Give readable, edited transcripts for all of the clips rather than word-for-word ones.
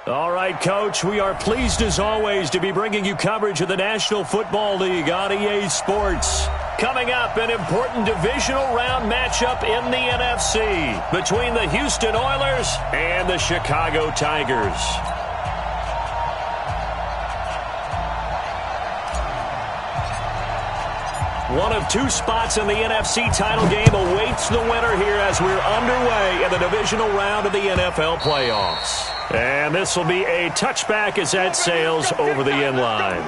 All right, Coach, we are pleased as always to be bringing you coverage of the National Football League on EA Sports. Coming up, an important divisional round matchup in the NFC between the Houston Oilers and the Chicago Tigers. One of two spots in the NFC title game awaits the winner here as we're underway in the divisional round of the NFL playoffs. And this will be a touchback as that sails over the end line.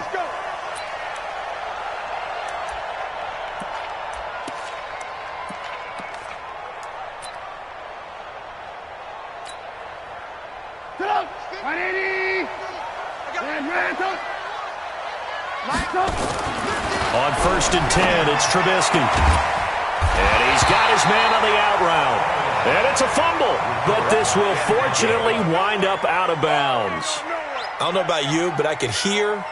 On 1st and 10, it's Trubisky. And he's got his man on the out route. And it's a fumble, but this will fortunately wind up out of bounds. I don't know about you, but I could hear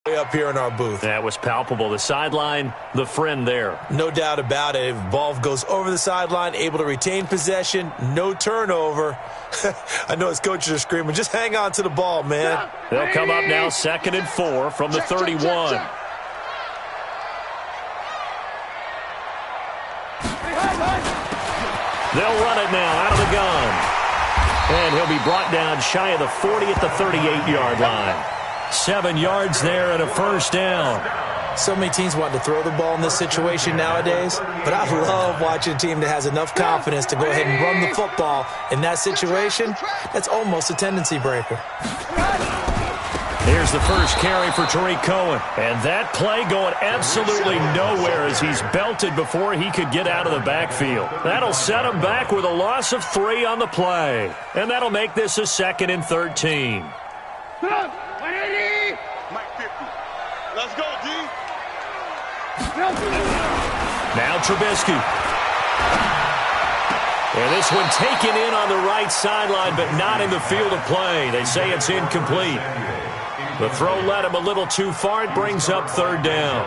way up here in our booth. That was palpable. The sideline, the friend there. No doubt about it. If the ball goes over the sideline, able to retain possession, no turnover. I know his coaches are screaming, just hang on to the ball, man. They'll come up now 2nd and 4 from the 31. They'll run it now out of the gun. And he'll be brought down shy of the 40 at the 38-yard line. 7 yards there and a first down. So many teams want to throw the ball in this situation nowadays, but I love watching a team that has enough confidence to go ahead and run the football. In that situation, that's almost a tendency breaker. Here's the first carry for Tariq Cohen. And that play going absolutely nowhere as he's belted before he could get out of the backfield. That'll set him back with a loss of 3 on the play. And that'll make this a 2nd and 13. Let's go, D. Now Trubisky. And this one taken in on the right sideline, but not in the field of play. They say it's incomplete. The throw led him a little too far. It brings up 3rd down.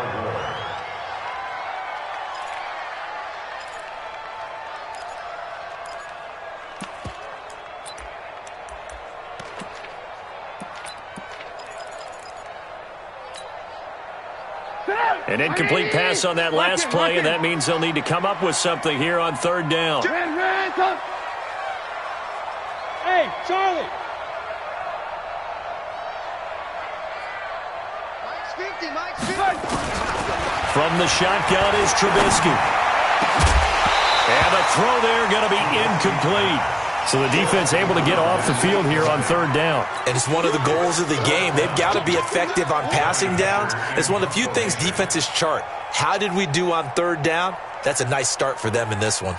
An incomplete pass on that last play, and that means they'll need to come up with something here on 3rd down. Hey, Charlie. Mike's 50. From the shotgun is Trubisky. And the throw there going to be incomplete. So the defense able to get off the field here on 3rd down. And it's one of the goals of the game. They've got to be effective on passing downs. It's one of the few things defenses chart. How did we do on 3rd down? That's a nice start for them in this one.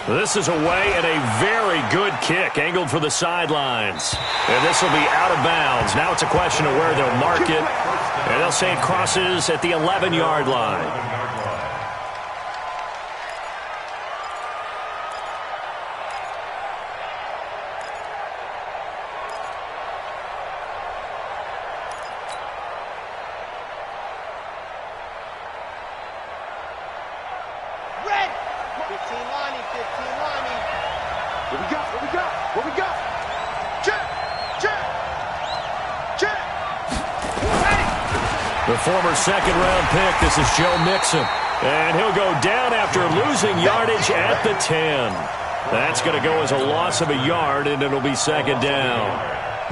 This is away and a very good kick angled for the sidelines. And this will be out of bounds. Now it's a question of where they'll mark it. And they'll say it crosses at the 11-yard line. The former 2nd-round pick, this is Joe Mixon. And he'll go down after losing yardage at the 10. That's going to go as a loss of a yard, and it'll be 2nd down.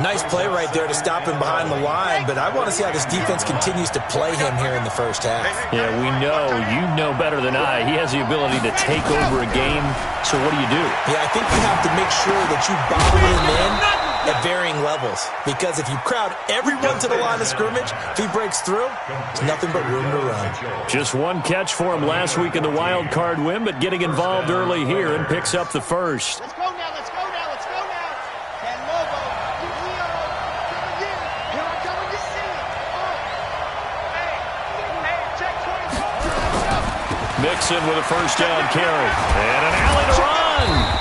Nice play right there to stop him behind the line, but I want to see how this defense continues to play him here in the first half. Yeah, we know. You know better than I. He has the ability to take over a game, so what do you do? Yeah, I think you have to make sure that you bottle him in at varying levels, because if you crowd everyone to the line of scrimmage, if he breaks through, there's nothing but room to run. Just one catch for him last week in the wild card win, but getting involved early here and picks up the first. Let's go now, let's go now, let's go now. And Lobo, we are coming in. Here I come and just see it. Hey, check 24. Mixon with a first down carry. And an alley to run.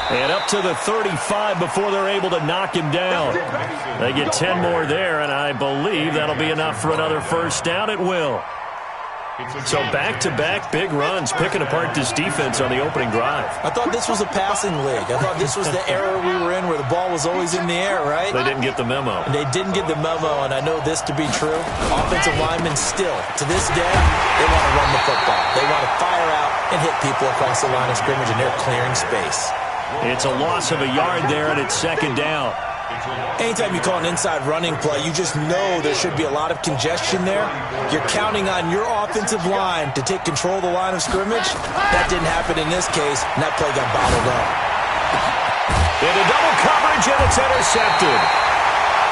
And up to the 35 before they're able to knock him down. They get 10 more there, and I believe that'll be enough for another first down. It will. So back-to-back big runs, picking apart this defense on the opening drive. I thought this was a passing league. I thought this was the era we were in where the ball was always in the air, right? They didn't get the memo. And they didn't get the memo, and I know this to be true. Offensive linemen still, to this day, they want to run the football. They want to fire out and hit people across the line of scrimmage, and they're clearing space. It's a loss of a yard there, and it's second down. Anytime you call an inside running play, you just know there should be a lot of congestion there. You're counting on your offensive line to take control of the line of scrimmage. That didn't happen in this case, and that play got bottled up. Into double coverage, and it's intercepted.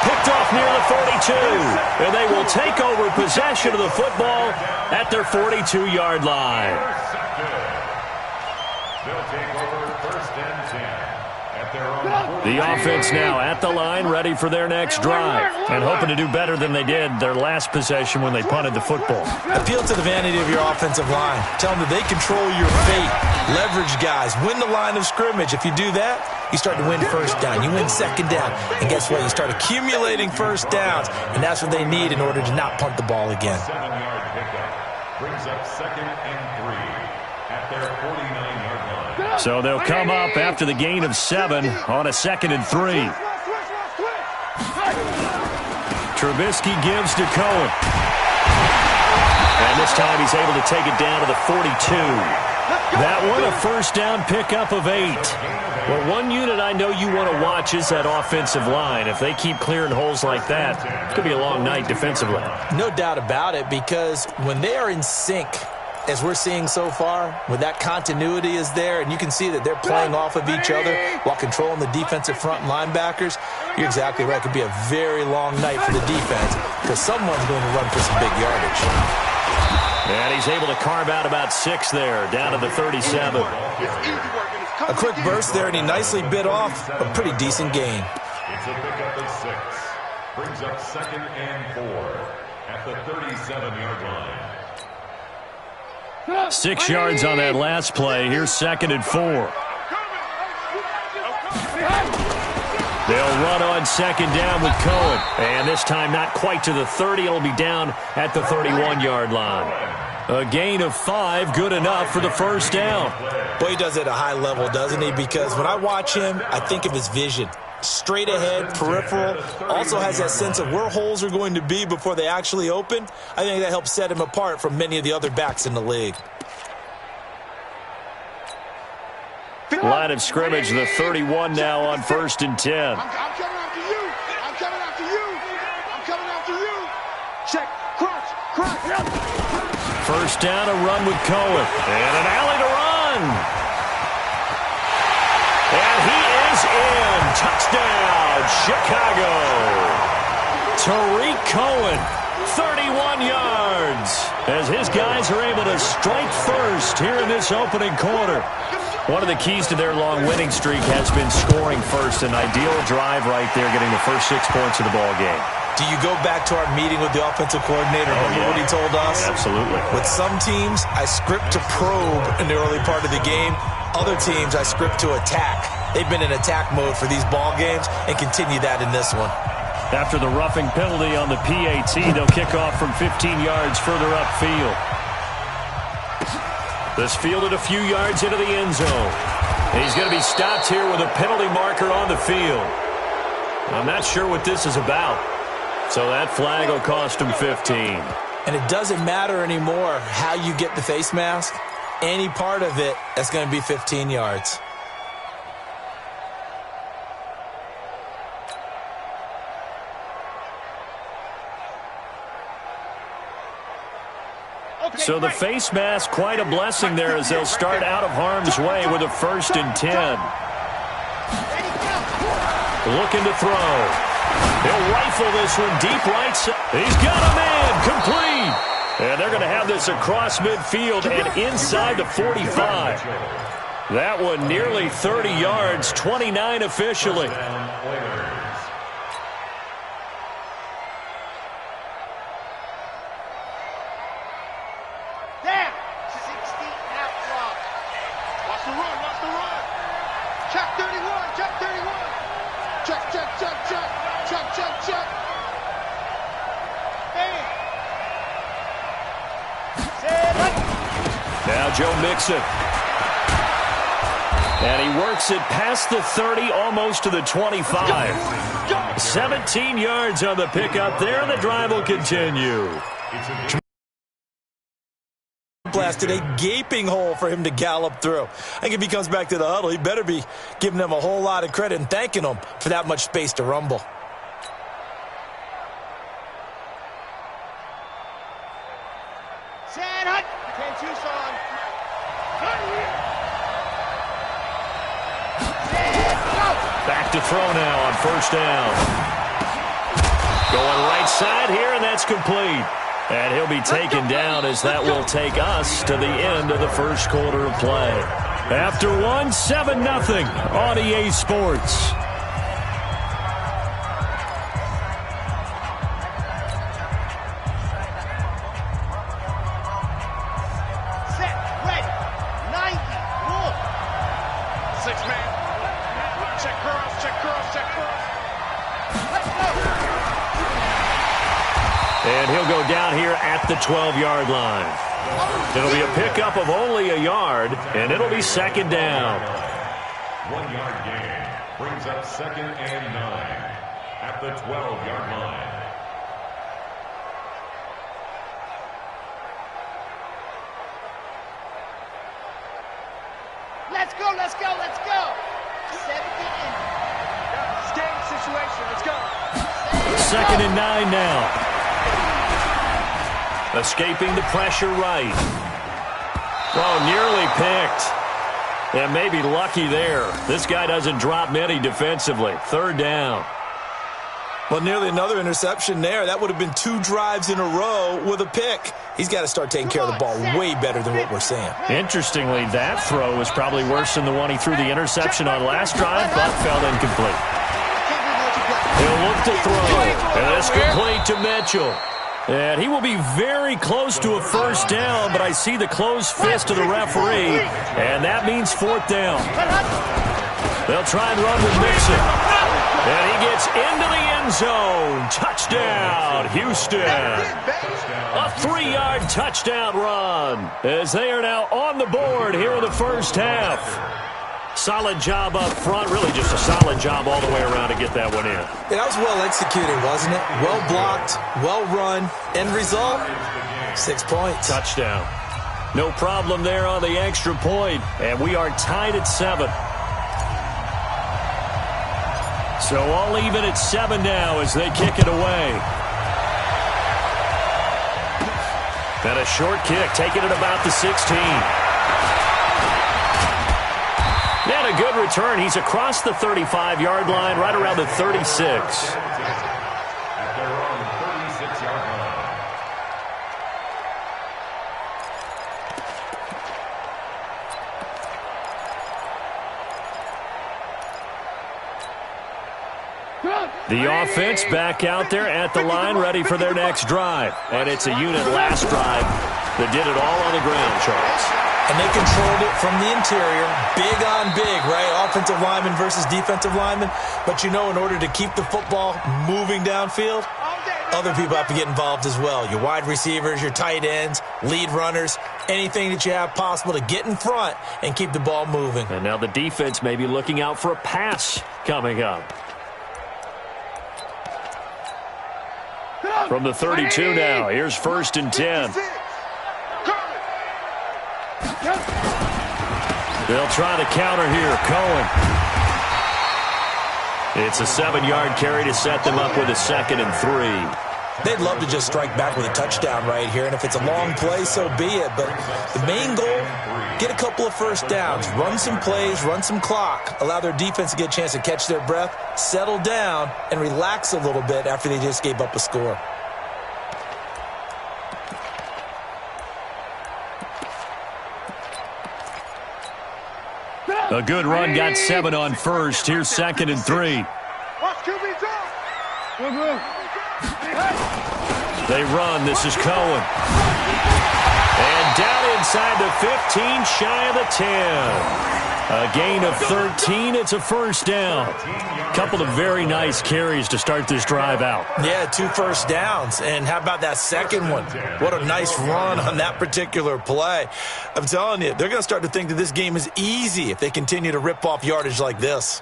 Picked off near the 42, and they will take over possession of the football at their 42-yard line. They'll take over first and 10. The offense now at the line, ready for their next drive, and hoping to do better than they did their last possession when they punted the football. Appeal to the vanity of your offensive line. Tell them that they control your fate. Leverage guys. Win the line of scrimmage. If you do that, you start to win first down. You win second down. And guess what? You start accumulating first downs, and that's what they need in order to not punt the ball again. 7-yard pickup brings up second and 3 at their 49-yard line. So they'll come up after the gain of 7 on a 2nd and 3. Trubisky gives to Cohen. And this time he's able to take it down to the 42. That one a first down pickup of 8. Well, one unit I know you want to watch is that offensive line. If they keep clearing holes like that, it could be a long night defensively. No doubt about it, because when they are in sync, as we're seeing so far, when that continuity is there, and you can see that they're playing off of each other while controlling the defensive front linebackers, you're exactly right. It could be a very long night for the defense because someone's going to run for some big yardage. And he's able to carve out about 6 there, down to the 37. A quick burst there, and he nicely bit off a pretty decent gain. It's a pickup of 6. Brings up second and 4 at the 37-yard line. 6 yards on that last play. Here's 2nd and 4. They'll run on 2nd down with Cohen. And this time not quite to the 30. It'll be down at the 31-yard line. A gain of 5, good enough for the first down. Boy, he does it at a high level, doesn't he? Because when I watch him, I think of his vision. Straight ahead, peripheral, also has that sense of where holes are going to be before they actually open. I think that helps set him apart from many of the other backs in the league. Line of scrimmage, the 31 now on 1st and 10. I'm coming after you. I'm coming after you. I'm coming after you. Check. Crunch. First down, a run with Cohen. And an alley to run. And he is in. Touchdown, Chicago. Tariq Cohen, 31 yards. As his guys are able to strike first here in this opening quarter. One of the keys to their long winning streak has been scoring first. An ideal drive right there, getting the first 6 points of the ball game. Do you go back to our meeting with the offensive coordinator? Remember what he told us? Absolutely. With some teams, I script to probe in the early part of the game. Other teams, I script to attack. They've been in attack mode for these ball games and continue that in this one. After the roughing penalty on the PAT, they'll kick off from 15 yards further upfield. This fielded a few yards into the end zone. And he's going to be stopped here with a penalty marker on the field. I'm not sure what this is about. So that flag will cost him 15. And it doesn't matter anymore how you get the face mask. Any part of it, that's going to be 15 yards. So the face mask, quite a blessing there as they'll start out of harm's way with a 1st and 10. Looking to throw. He'll rifle this one deep right side. He's got a man complete. And they're going to have this across midfield and inside the 45. That one nearly 30 yards, 29 officially. Joe Mixon. And he works it past the 30, almost to the 25. 17 yards on the pickup there, and the drive will continue. Blasted a gaping hole for him to gallop through. I think if he comes back to the huddle, he better be giving them a whole lot of credit and thanking them for that much space to rumble. Set, hut. 10-2, son. Back to throw now on first down. Going right side here, and that's complete. And he'll be taken down as that will take us to the end of the first quarter of play. After one, 7-0 on EA Sports. Set, ready. 90, roll. 6-man. Check curls, check curls, check curls. Let's go. And he'll go down here at the 12-yard line. It'll be a pickup of only a yard, and it'll be second down. 1 yard gain brings up 2nd and 9 at the 12-yard line. Let's go, let's go, let's go. 17 in. Game situation, let's go. 2nd and 9 now. Escaping the pressure right. Oh, nearly picked. And maybe lucky there. This guy doesn't drop many defensively. 3rd down. Well, nearly another interception there. That would have been 2 drives in a row with a pick. He's got to start taking care of the ball way better than what we're seeing. Interestingly, that throw was probably worse than the one he threw the interception on last drive, but fell incomplete. He'll look to throw. And it's complete to Mitchell. And he will be very close to a first down, but I see the closed fist of the referee, and that means 4th down. They'll try and run with Mixon. And he gets into the end zone. Touchdown, Houston. A 3-yard touchdown run as they are now on the board here in the first half. Solid job up front, really just a solid job all the way around to get that one in. Yeah, that was well executed, wasn't it? Well blocked, well run. End result, 6 points. Touchdown. No problem there on the extra point, and we are tied at 7. So all even at 7 now as they kick it away. And a short kick, taking it about the 16. And a good return. He's across the 35-yard line, right around the 36. At their own 36-yard line. The offense back out there at the line, ready for their next drive. And it's a unit last drive that did it all on the ground, Charles. And they controlled it from the interior, big on big, right? Offensive lineman versus defensive lineman. But, you know, in order to keep the football moving downfield, other people have to get involved as well. Your wide receivers, your tight ends, lead runners, anything that you have possible to get in front and keep the ball moving. And now the defense may be looking out for a pass coming up. From the 32 now, here's 1st and 10. They'll try to counter here. Cohen. It's a 7-yard carry to set them up with a 2nd and 3. They'd love to just strike back with a touchdown right here, and if it's a long play, so be it. But the main goal, get a couple of first downs, run some plays, run some clock, allow their defense to get a chance to catch their breath, settle down, and relax a little bit after they just gave up a score. A good run, got 7 on first. Here's 2nd and 3. They run. This is Cohen. And down inside the 15, shy of the 10. A gain of 13. It's a first down. Couple of very nice carries to start this drive out. Yeah, 2 first downs. And how about that second one? What a nice run on that particular play. I'm telling you, they're going to start to think that this game is easy if they continue to rip off yardage like this.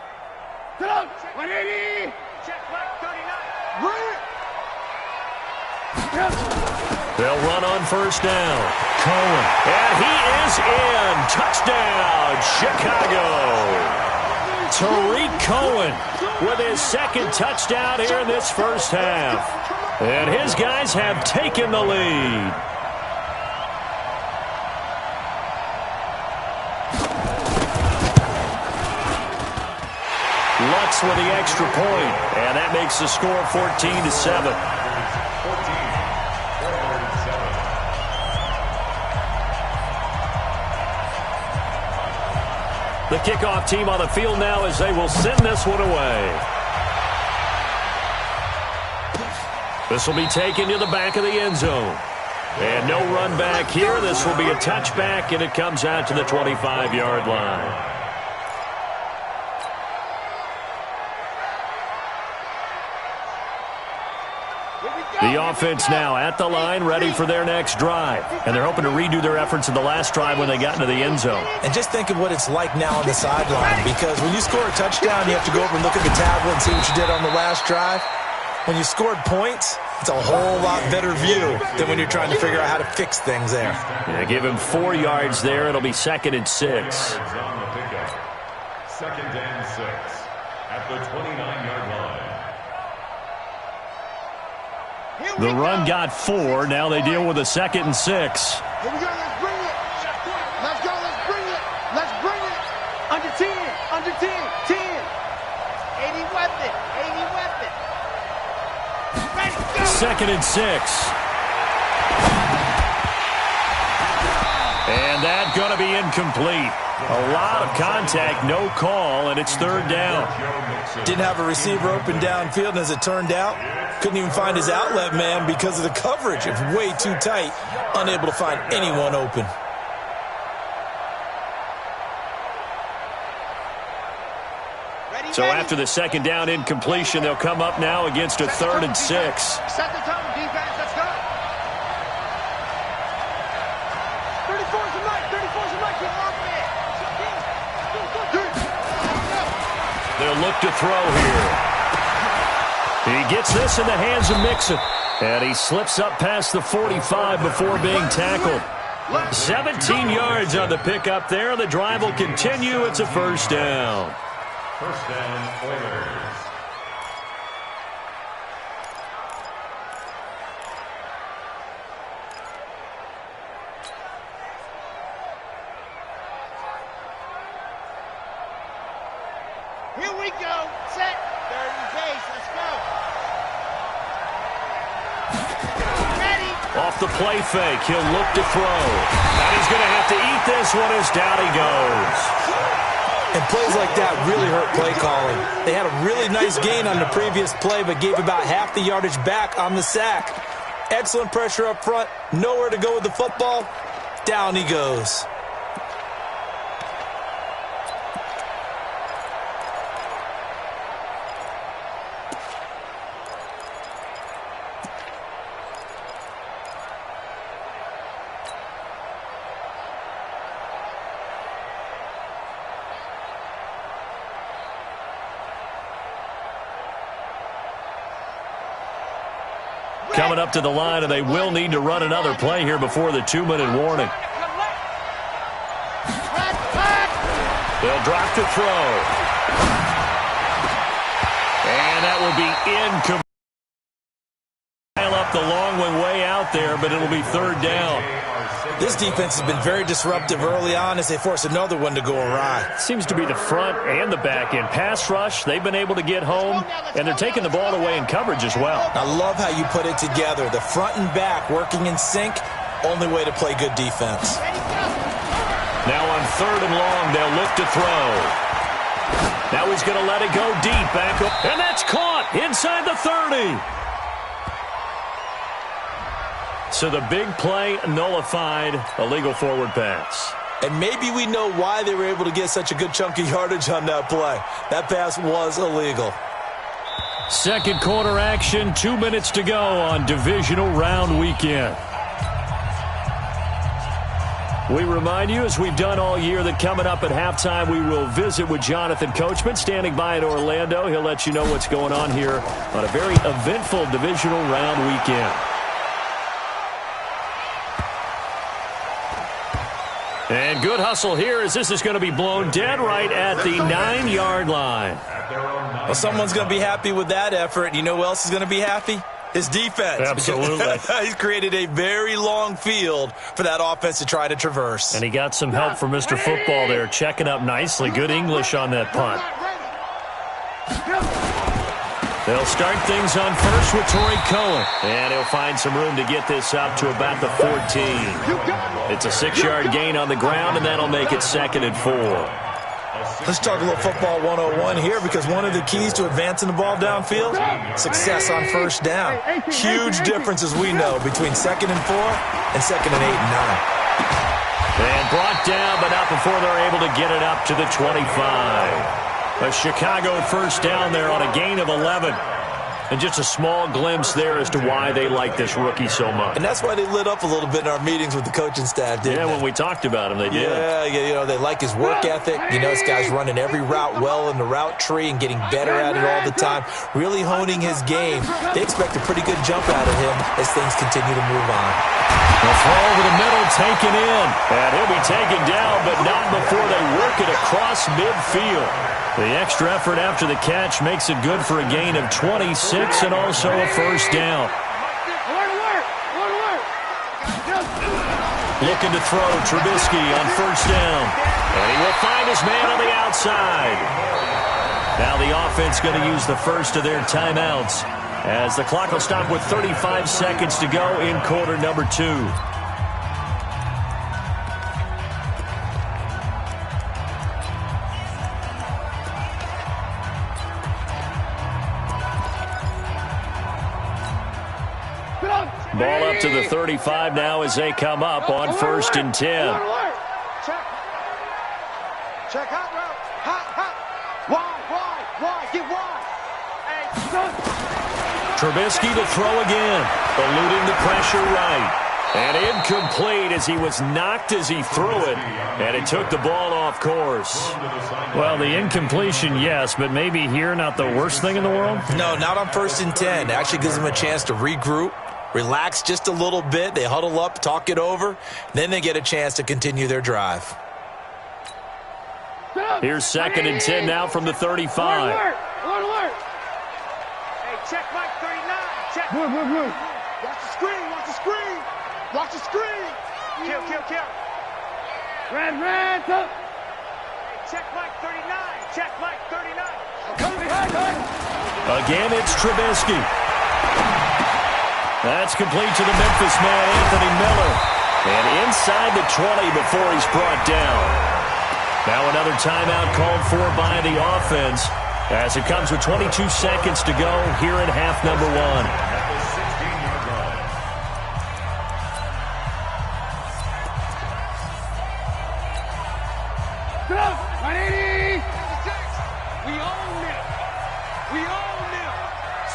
180. Check flag 39. They'll run on first down. Cohen. And he is in. Touchdown, Chicago. Tariq Cohen with his second touchdown here in this first half. And his guys have taken the lead. Lutz with the extra point. And that makes the score 14-7. The kickoff team on the field now as they will send this one away. This will be taken to the back of the end zone. And no run back here. This will be a touchback, and it comes out to the 25-yard line. The offense now at the line, ready for their next drive. And they're hoping to redo their efforts in the last drive when they got into the end zone. And just think of what it's like now on the sideline, because when you score a touchdown, you have to go over and look at the tablet and see what you did on the last drive. When you scored points, it's a whole lot better view than when you're trying to figure out how to fix things there. Yeah, give him 4 yards there. It'll be 2nd and 6. 2nd and 6 at the 29-yard line. The run got 4. Now they deal with a 2nd and 6. Here we go. Let's bring it. Let's go. Let's bring it. Let's bring it. Under 10. Under 10. 10. 80 weapon. 80 weapon. Ready, go. 2nd and 6. And that's going to be incomplete. A lot of contact, no call, and it's 3rd down. Didn't have a receiver open downfield, and as it turned out, couldn't even find his outlet man because of the coverage. It was way too tight, unable to find anyone open. So after the 2nd down incompletion, they'll come up now against a 3rd and 6. Set the tone, defense. Let's go. 34's a night. 34's a night. Keep working it. They'll look to throw here. He gets this in the hands of Mixon. And he slips up past the 45 before being tackled. 17 yards on the pickup there. The drive will continue. It's a first down. First down, Oilers. Here we go. Set. 3rd and base. Let's go. Ready. Off the play fake, he'll look to throw. And he's going to have to eat this one as down he goes. And plays like that really hurt play calling. They had a really nice gain on the previous play, but gave about half the yardage back on the sack. Excellent pressure up front. Nowhere to go with the football. Down he goes. Coming up to the line, and they will need to run another play here before the 2-minute warning. They'll drop to throw. And that will be incomplete. Pile up the long one way out there, but it'll be 3rd down. This defense has been very disruptive early on as they force another one to go awry. Seems to be the front and the back end. Pass rush, they've been able to get home, and they're taking the ball away in coverage as well. I love how you put it together. The front and back working in sync, only way to play good defense. Now on 3rd and long, they'll look to throw. Now he's going to let it go deep back up, and that's caught inside the 30. So the big play nullified, a legal forward pass. And maybe we know why they were able to get such a good chunk of yardage on that play. That pass was illegal. Second quarter action, 2 minutes to go on divisional round weekend. We remind you, as we've done all year, that coming up at halftime, we will visit with Jonathan Coachman, standing by in Orlando. He'll let you know what's going on here on a very eventful divisional round weekend. And good hustle here, as this is going to be blown dead right at the 9-yard line. Well, someone's going to be happy with that effort. You know who else is going to be happy? His defense. Absolutely. He's created a very long field for that offense to try to traverse. And he got some help from Mr. Football there, checking up nicely. Good English on that punt. They'll start things on first with Torrey Cohen. And he'll find some room to get this up to about the 14. It's a 6-yard gain on the ground, and that'll make it 2nd and 4. Let's talk a little football 101 here, because one of the keys to advancing the ball downfield, success on first down. Huge difference, as we know, between 2nd and 4 and 2nd and 8 and 9. And brought down, but not before they're able to get it up to the 25. A Chicago first down there on a gain of 11. And just a small glimpse there as to why they like this rookie so much. And that's why they lit up a little bit in our meetings with the coaching staff, didn't they? When we talked about him, they did. Yeah, you know, they like his work ethic. You know, this guy's running every route well in the route tree and getting better at it all the time, really honing his game. They expect a pretty good jump out of him as things continue to move on. The throw over the middle taken in. And he'll be taken down, but not before they work it across midfield. The extra effort after the catch makes it good for a gain of 26 and also a first down. Looking to throw Trubisky on first down. And he will find his man on the outside. Now the offense going to use the first of their timeouts, as the clock will stop with 35 seconds to go in quarter number 2. Ball up to the 35 now as they come up on first and 10. Check hot route. Hot. Wide. Get wide. Trubisky to throw again. Eluding the pressure right. And incomplete as he was knocked as he threw it. And it took the ball off course. Well, the incompletion, yes, but maybe here not the worst thing in the world? No, not on first and 10. It actually gives them a chance to regroup, relax just a little bit. They huddle up, talk it over. Then they get a chance to continue their drive. Here's 2nd and 10 now from the 35. Hey, check Mike 39. Check. Watch the screen. Watch the screen. Kill. Red. Hey, check Mike 39. Check Mike 39. Again, it's Trubisky. That's complete to the Memphis man, Anthony Miller. And inside the 20 before he's brought down. Now another timeout called for by the offense, as it comes with 22 seconds to go here in half number 1. We own them.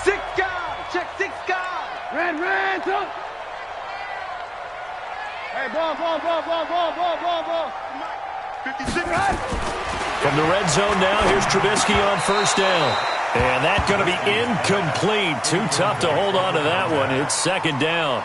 6 guys. Check 6 guys. Red. Hey, ball. 56. From the red zone now, here's Trubisky on first down. And that's going to be incomplete. Too tough to hold on to that one. It's 2nd down.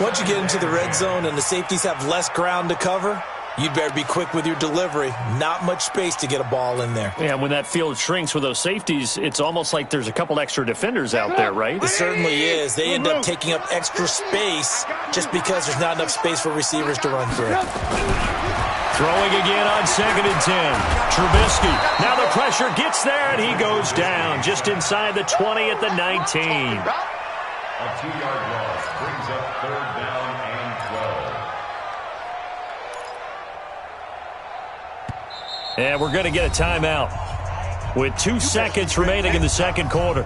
Once you get into the red zone and the safeties have less ground to cover, you'd better be quick with your delivery. Not much space to get a ball in there. Yeah, when that field shrinks with those safeties, it's almost like there's a couple extra defenders out there, right? It certainly is. They end up taking up extra space just because there's not enough space for receivers to run through. Throwing again on 2nd and 10. Trubisky. Now the pressure gets there, and he goes down just inside the 20 at the 19. A 2-yard loss brings up 3rd down and 12. And we're going to get a timeout with 2 seconds remaining in the second quarter.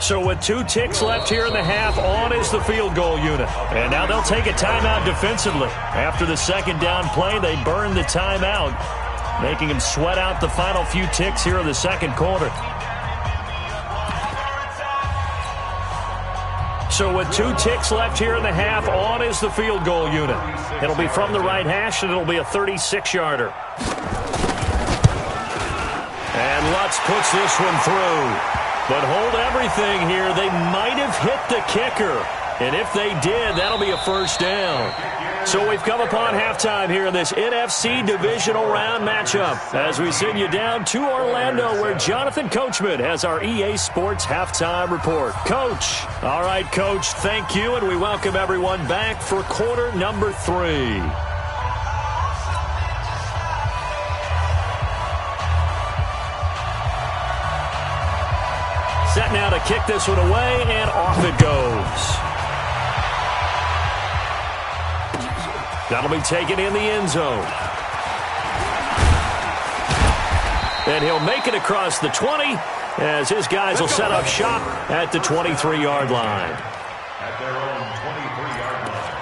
So with 2 ticks left here in the half, on is the field goal unit. And now they'll take a timeout defensively. After the second down play, they burn the timeout, making them sweat out the final few ticks here in the second quarter. So with 2 ticks left here in the half, on is the field goal unit. It'll be from the right hash, and it'll be a 36-yarder. And Lutz puts this one through. But hold everything here. They might have hit the kicker. And if they did, that'll be a first down. So we've come upon halftime here in this NFC Divisional Round matchup as we send you down to Orlando where Jonathan Coachman has our EA Sports Halftime Report. Coach. All right, Coach, thank you, and we welcome everyone back for quarter number 3. Set now to kick this one away, and off it goes. That'll be taken in the end zone. And he'll make it across the 20 as his guys will set up shop at the 23-yard line. At their own 23-yard line.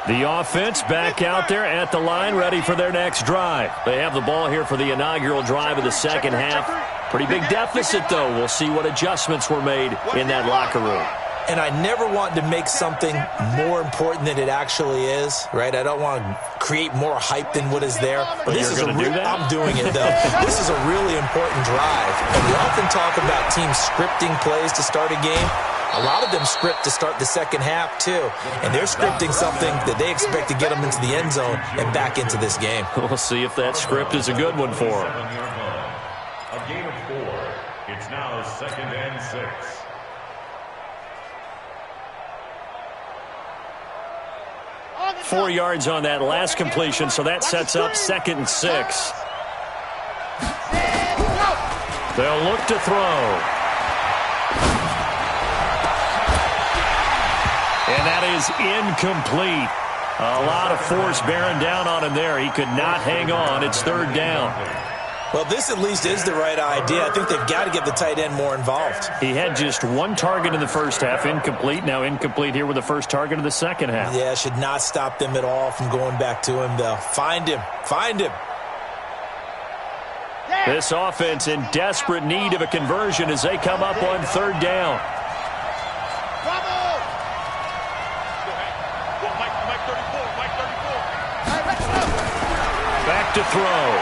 The offense back out there at the line, ready for their next drive. They have the ball here for the inaugural drive of the second half. Pretty big deficit, though. We'll see what adjustments were made in that locker room. And I never want to make something more important than it actually is, right? I don't want to create more hype than what is there. But this is I'm doing it, though. This is a really important drive. And we often talk about teams scripting plays to start a game. A lot of them script to start the second half, too. And they're scripting something that they expect to get them into the end zone and back into this game. We'll see if that script is a good one for them. A game of 4. It's now 2nd and 6. Four yards on that last completion, so that sets up 2nd and 6. They'll look to throw. And that is incomplete. A lot of force bearing down on him there. He could not hang on. It's 3rd down. Well, this at least is the right idea. I think they've got to get the tight end more involved. He had just 1 target in the first half, incomplete. Now incomplete here with the first target of the second half. Yeah, should not stop them at all from going back to him, though. Find him. Find him. This offense in desperate need of a conversion as they come up on 3rd down. Back to throw.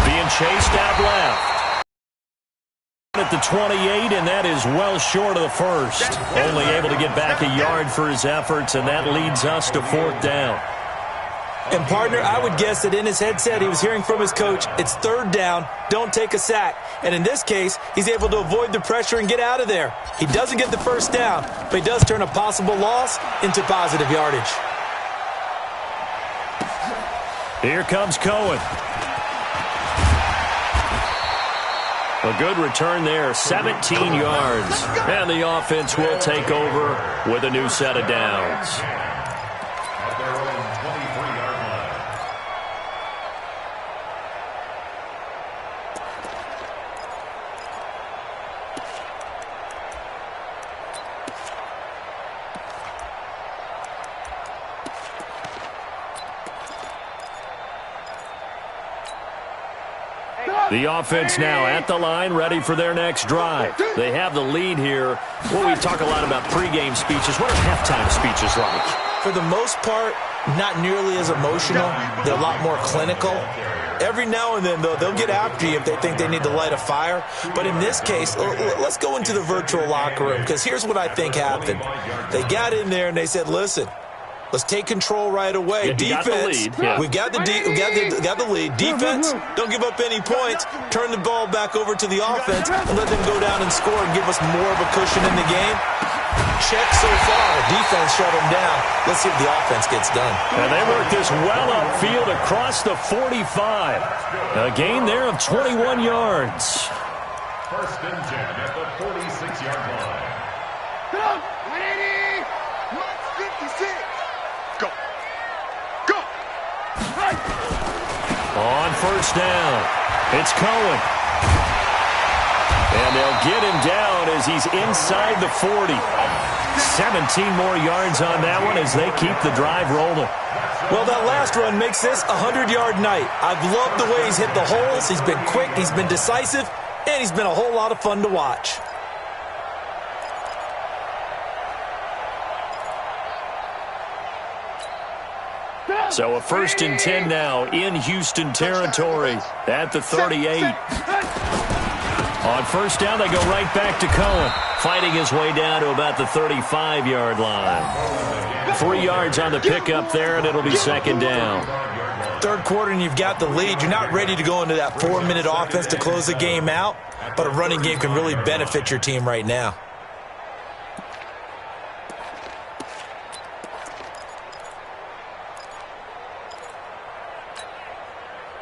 Being chased out left. At the 28, and that is well short of the first. Only able to get back a yard for his efforts, and that leads us to 4th down. And, partner, I would guess that in his headset he was hearing from his coach, it's 3rd down, don't take a sack. And in this case, he's able to avoid the pressure and get out of there. He doesn't get the first down, but he does turn a possible loss into positive yardage. Here comes Cohen. A good return there, 17 yards. And the offense will take over with a new set of downs. At their own 23-yard line. The offense now at the line, ready for their next drive. They have the lead here. Well, we talk a lot about pregame speeches. What are halftime speeches like? For the most part, not nearly as emotional. They're a lot more clinical. Every now and then, though, they'll get after you if they think they need to light a fire. But in this case, let's go into the virtual locker room, because here's what I think happened. They got in there and they said, listen, let's take control right away. Yeah, defense, we've got the lead. Defense, don't give up any points. Turn the ball back over to the offense and let them go down and score and give us more of a cushion in the game. Check so far. Defense shut them down. Let's see if the offense gets done. And they work this well upfield across the 45. A gain there of 21 yards. 1st and 10 at the 46-yard line. 180. 156. Go. Go. On first down, it's Cohen. And they'll get him down as he's inside the 40. 17 more yards on that one as they keep the drive rolling. Well, that last run makes this a 100-yard night. I've loved the way he's hit the holes. He's been quick, he's been decisive, and he's been a whole lot of fun to watch. So a 1st and 10 now in Houston territory at the 38. On first down, they go right back to Cohen, fighting his way down to about the 35-yard line. 3 yards on the pickup there, and it'll be 2nd down. Third quarter, and you've got the lead. You're not ready to go into that 4-minute offense to close the game out, but a running game can really benefit your team right now.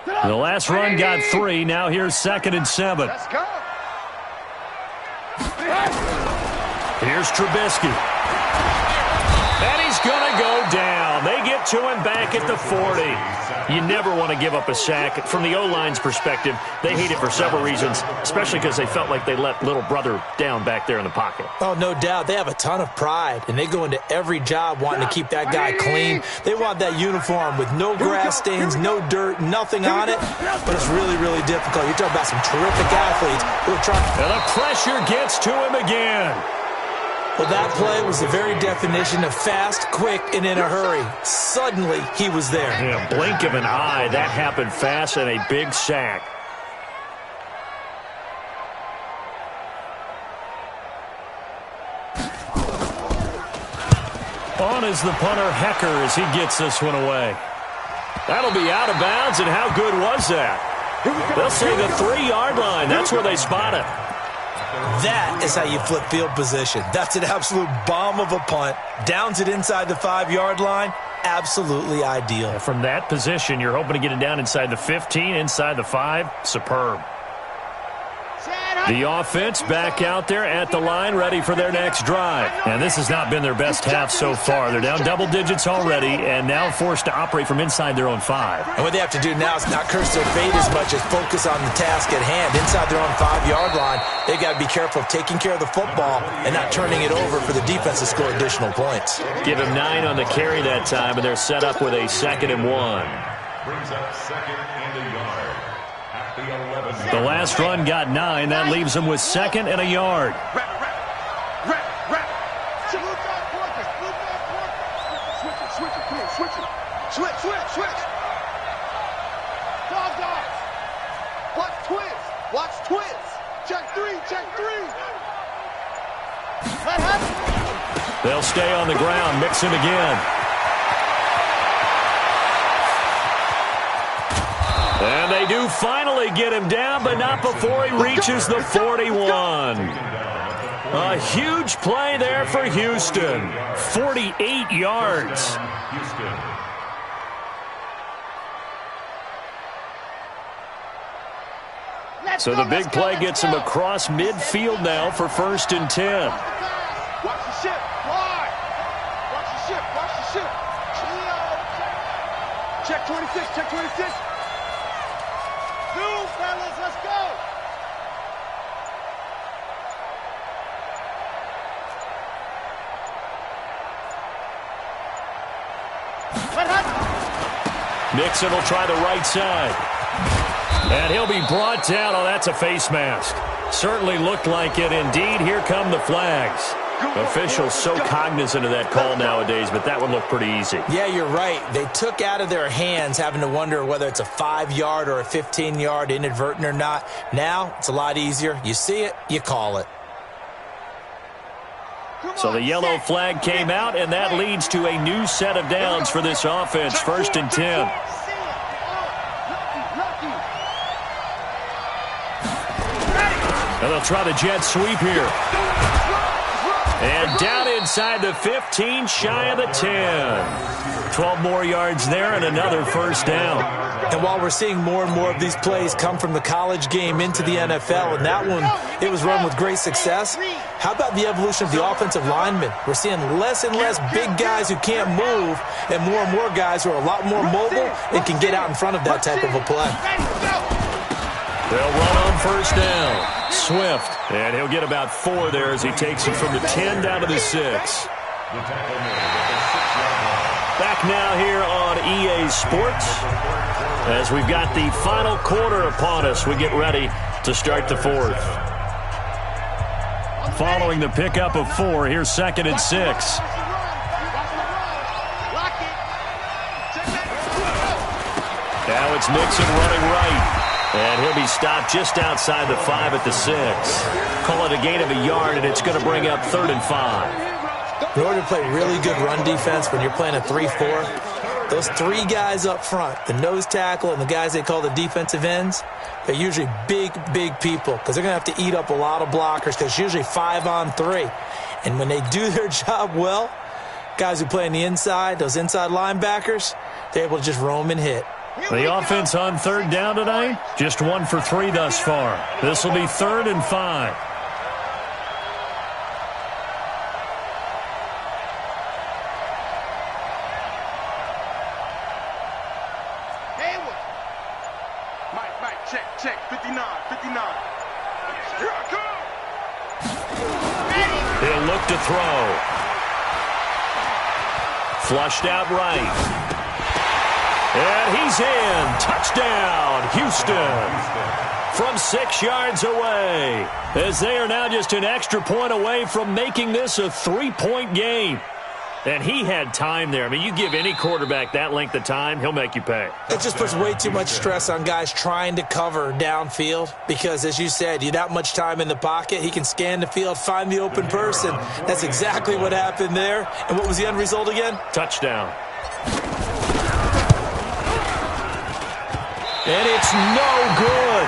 The last run got 3. Now here's 2nd and 7. Let's go. Here's Trubisky. And he's going to go down. They get to him back at the 40. You never want to give up a sack. From the O-line's perspective, they hate it for several reasons, especially because they felt like they let little brother down back there in the pocket. Oh, no doubt. They have a ton of pride, and they go into every job wanting to keep that guy clean. They want that uniform with no grass stains, no dirt, nothing on it, but it's really, really difficult. You're talking about some terrific athletes who are trying. And the pressure gets to him again. Well, that play was the very definition of fast, quick, and in a hurry. Suddenly, he was there. Yeah, blink of an eye. That happened fast and a big sack. On is the punter, Hecker, as he gets this one away. That'll be out of bounds, and how good was that? They'll say the 3-yard line. That's where they spot it. That is how you flip field position. That's an absolute bomb of a punt. Downs it inside the 5-yard line. Absolutely ideal. From that position, you're hoping to get it down inside the 15, inside the 5. Superb. The offense back out there at the line, ready for their next drive. And this has not been their best half so far. They're down double digits already and now forced to operate from inside their own 5. And what they have to do now is not curse their fate as much as focus on the task at hand. Inside their own 5-yard line, they've got to be careful of taking care of the football and not turning it over for the defense to score additional points. Give him 9 on the carry that time, and they're set up with a 2nd and 1. Brings up 2nd and a yard. The last run got 9. That leaves them with 2nd and a yard. Switch. Watch twist. Watch twist. Check 3. They'll stay on the ground, mix him again. And they do finally get him down, but not before he reaches the 41. A huge play there for Houston. 48 yards. So the big play gets him across midfield now for 1st and 10. Watch the ship. Wide. Watch the ship. Check 26. Move, fellas, let's go. Nixon will try the right side. And he'll be brought down. Oh, that's a face mask. Certainly looked like it. Indeed, here come the flags. Officials so cognizant of that call nowadays, but that would look pretty easy. Yeah, you're right. They took out of their hands having to wonder whether it's a 5-yard or a 15-yard inadvertent or not. Now, it's a lot easier. You see it, you call it. So the yellow flag came out, and that leads to a new set of downs for this offense. 1st and 10. And they'll try the jet sweep here. And down inside the 15, shy of the 10. 12 more yards there and another first down. And while we're seeing more and more of these plays come from the college game into the NFL, and that one, it was run with great success, how about the evolution of the offensive linemen? We're seeing less and less big guys who can't move and more guys who are a lot more mobile and can get out in front of that type of a play. They'll run on first down. Swift, and he'll get about 4 there as he takes it from the 10 down to the 6. Back now here on EA Sports as we've got the final quarter upon us. We get ready to start the 4th. Following the pickup of 4, here's 2nd and 6. Now it's Mixon running right. And he'll be stopped just outside the 5 at the 6. Call it a gain of a yard, and it's going to bring up 3rd and 5. In order to play really good run defense when you're playing a 3-4, those 3 guys up front, the nose tackle and the guys they call the defensive ends, they're usually big people because they're going to have to eat up a lot of blockers because it's usually 5-on-3. And when they do their job well, guys who play on the inside, those inside linebackers, they're able to just roam and hit. The offense on 3rd down tonight, just 1 for 3 thus far. This will be 3rd and 5. Mike, check, 59. Here I come. He'll look to throw. Flushed out right. And he's in. Touchdown, Houston. From 6 yards away. As they are now just an extra point away from making this a 3-point game. And he had time there. I mean, you give any quarterback that length of time, he'll make you pay. It just puts way too much stress on guys trying to cover downfield because, as you said, you have that much time in the pocket. He can scan the field, find the open person. That's exactly what happened there. And what was the end result again? Touchdown. And it's no good.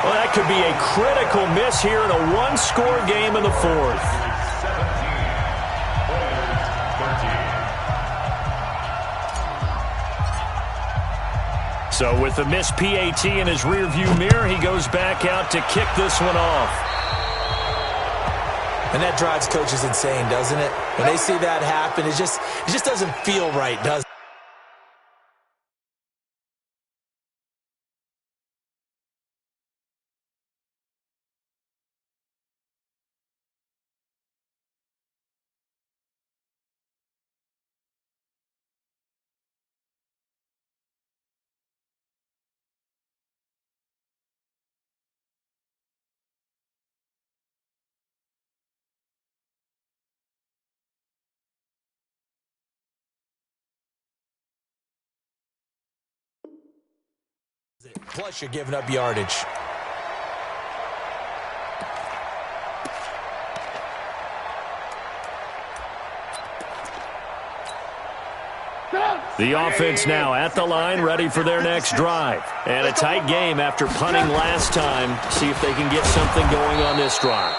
Well, that could be a critical miss here in a 1-score game in the 4th. So with the missed PAT in his rearview mirror, he goes back out to kick this one off. And that drives coaches insane, doesn't it? When they see that happen, it just doesn't feel right, does it? Plus, you're giving up yardage. The offense now at the line, ready for their next drive. And a tight game after punting last time. See if they can get something going on this drive.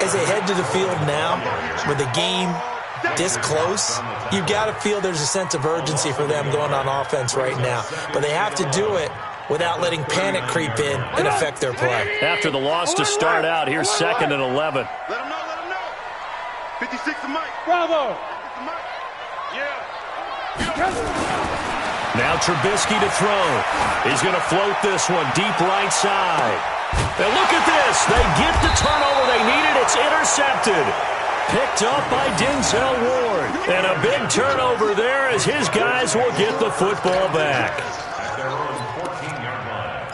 As they head to the field now, with the game this close, you've got to feel there's a sense of urgency for them going on offense right now. But they have to do it without letting panic creep in and affect their play. After the loss to start out, here's 2nd and 11. Let him know. 56 to Mike. Bravo. Yeah. Now Trubisky to throw. He's going to float this one deep right side. And look at this. They get the turnover they needed. It's intercepted. Picked up by Denzel Ward. And a big turnover there as his guys will get the football back. At their own 14-yard line.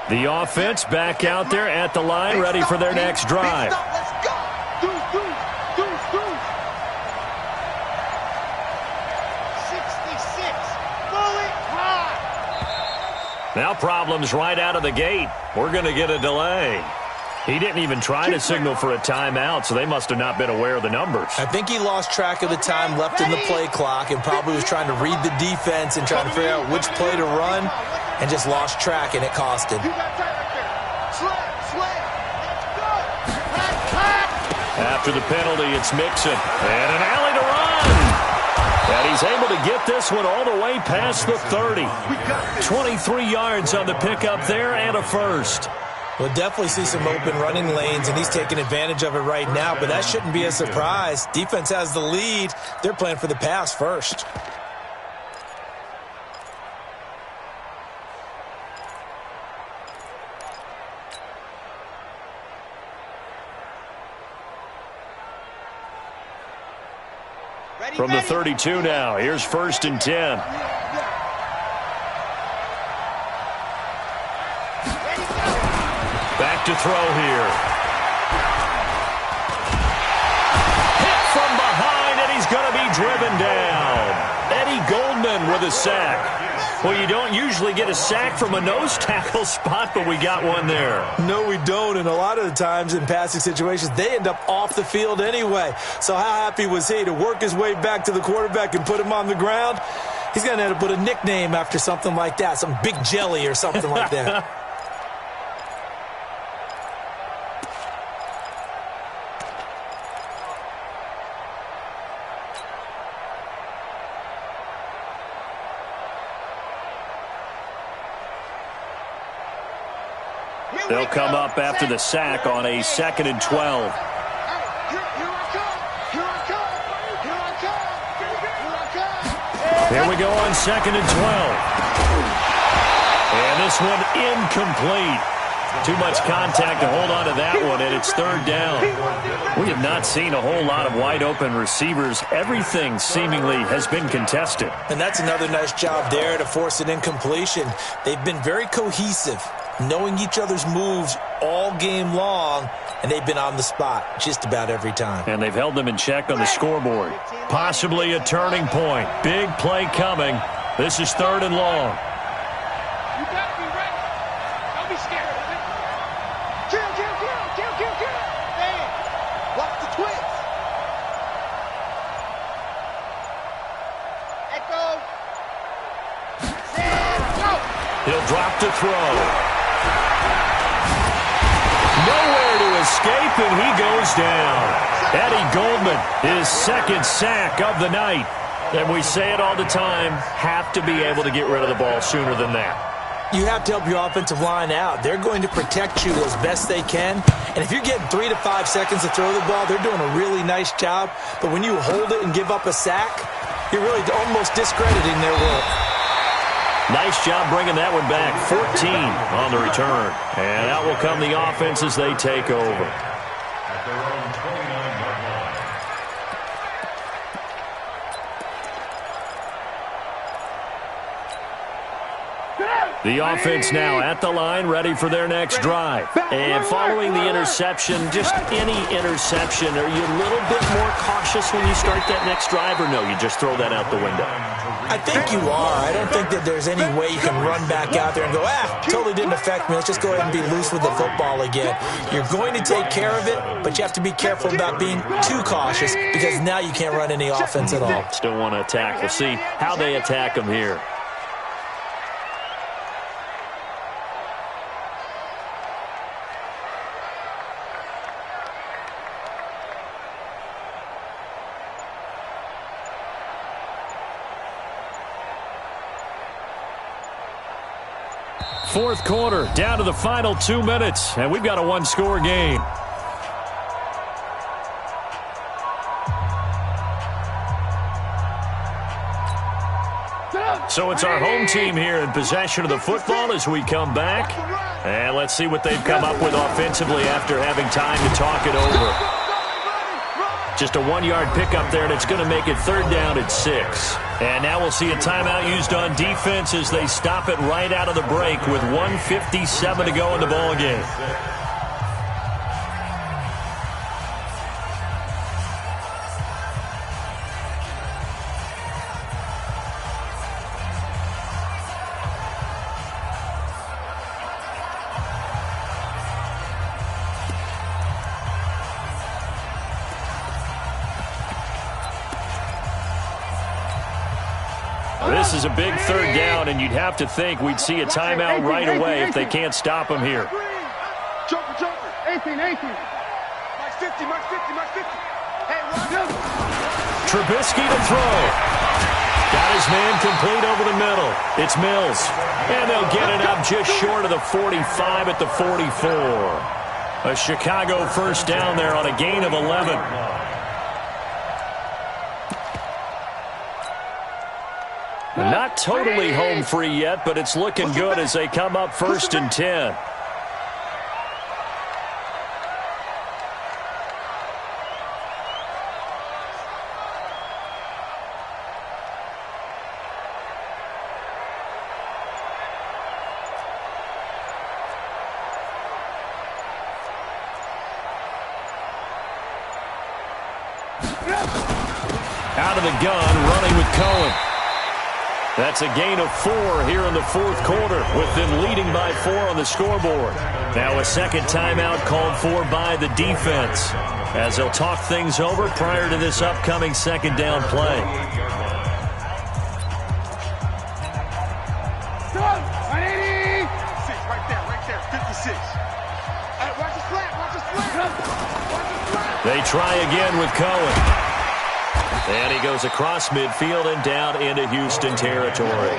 The offense back out there at the line, ready for their next drive. Now problems right out of the gate. We're going to get a delay. He didn't even try to signal for a timeout, so they must have not been aware of the numbers. I think he lost track of the time left in the play clock and probably was trying to read the defense and trying to figure out which play to run and just lost track, and it cost him. After the penalty, it's Mixon. And an alley to run. And he's able to get this one all the way past the 30. 23 yards on the pickup there and a first. We'll definitely see some open running lanes, and he's taking advantage of it right now, but that shouldn't be a surprise. Defense has the lead. They're playing for the pass first. From the 32 now, here's 1st and 10. Back to throw here. Hit from behind, and he's going to be driven down. Eddie Goldman with a sack. Well, you don't usually get a sack from a nose tackle spot, but we got one there. No, we don't, and a lot of the times in passing situations, they end up off the field anyway. So how happy was he to work his way back to the quarterback and put him on the ground? He's going to have to put a nickname after something like that, some Big Jelly or something like that. They'll come up after the sack on a 2nd and 12. Here we go on 2nd and 12. And this one incomplete. Too much contact to hold on to that one, and it's 3rd down. We have not seen a whole lot of wide-open receivers. Everything seemingly has been contested. And that's another nice job there to force an incompletion. They've been very cohesive, knowing each other's moves all game long, and they've been on the spot just about every time. And they've held them in check on the scoreboard. Possibly a turning point. Big play coming. This is 3rd and long. You got to be ready. Don't be scared of it. Kill. Man, watch the twist. Echo. Go. He'll drop to throw. Nowhere to escape, and he goes down. Eddie Goldman, his 2nd sack of the night. And we say it all the time, have to be able to get rid of the ball sooner than that. You have to help your offensive line out. They're going to protect you as best they can. And if you're getting 3 to 5 seconds to throw the ball, they're doing a really nice job. But when you hold it and give up a sack, you're really almost discrediting their work. Nice job bringing that one back. 14 on the return. And out will come the offense as they take over. At their own 29-yard line. The offense now at the line, ready for their next drive. And following the interception, just any interception, are you a little bit more cautious when you start that next drive, or no, you just throw that out the window? I think you are. I don't think that there's any way you can run back out there and go, totally didn't affect me. Let's just go ahead and be loose with the football again. You're going to take care of it, but you have to be careful about being too cautious because now you can't run any offense at all. Still want to attack. We'll see how they attack them here. Fourth quarter, down to the final 2 minutes, and we've got a one-score game. So it's our home team here in possession of the football as we come back. And let's see what they've come up with offensively after having time to talk it over. Just a 1-yard pickup there, and it's going to make it 3rd down at 6. And now we'll see a timeout used on defense as they stop it right out of the break with 1:57 to go in the ball game. This is a big third down, and you'd have to think we'd see a timeout right away if they can't stop him here. Joker. 18. Max 50. Hey, Trubisky to throw. Got his man complete over the middle. It's Mills. And they'll get it up just short of the 45 at the 44. A Chicago first down there on a gain of 11. Not totally home free yet, but it's looking good as they come up 1st and 10. Out of the gun, running with Cohen. That's a gain of 4 here in the fourth quarter, with them leading by 4 on the scoreboard. Now a second timeout called for by the defense, as they'll talk things over prior to this upcoming second down play. They try again with Cohen. And he goes across midfield and down into Houston territory.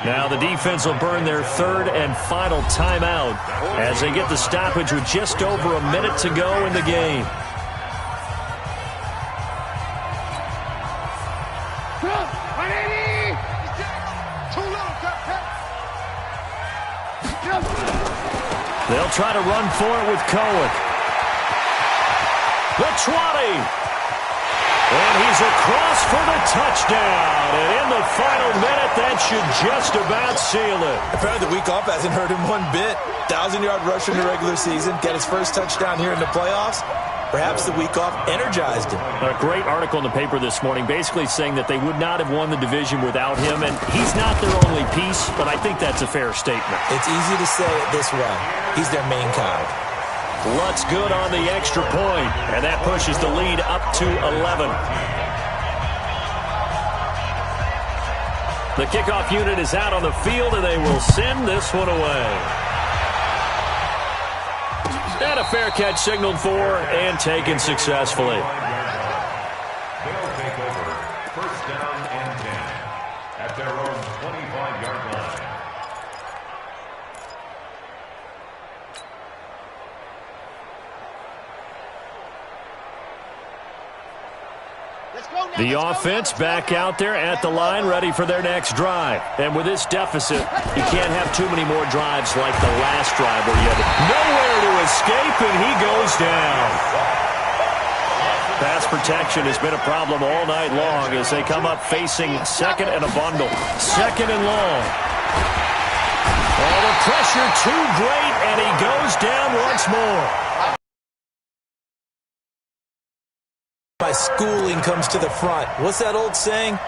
Now the defense will burn their third and final timeout as they get the stoppage with just over a minute to go in the game. They'll try to run for it with Cohen. The 20. And he's across for the touchdown. And in the final minute, that should just about seal it. Apparently the week off hasn't hurt him one bit. 1,000-yard rusher in the regular season. Get his first touchdown here in the playoffs. Perhaps the week off energized him. A great article in the paper this morning basically saying that they would not have won the division without him. And he's not their only piece, but I think that's a fair statement. It's easy to say it this way. He's their main guy. Lutz good on the extra point, and that pushes the lead up to 11. The kickoff unit is out on the field, and they will send this one away. And a fair catch signaled for and taken successfully. They'll take over 1st down and 10 at their own 25-yard line. The offense back out there at the line, ready for their next drive. And with this deficit, you can't have too many more drives like the last drive where you had nowhere to escape, and he goes down. Pass protection has been a problem all night long as they come up facing second and a bundle. Second and long. Oh, the pressure too great, and he goes down once more. My schooling comes to the front. What's that old saying?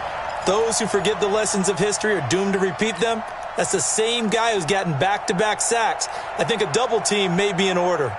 Those who forget the lessons of history are doomed to repeat them. That's the same guy who's gotten back-to-back sacks. I think a double team may be in order.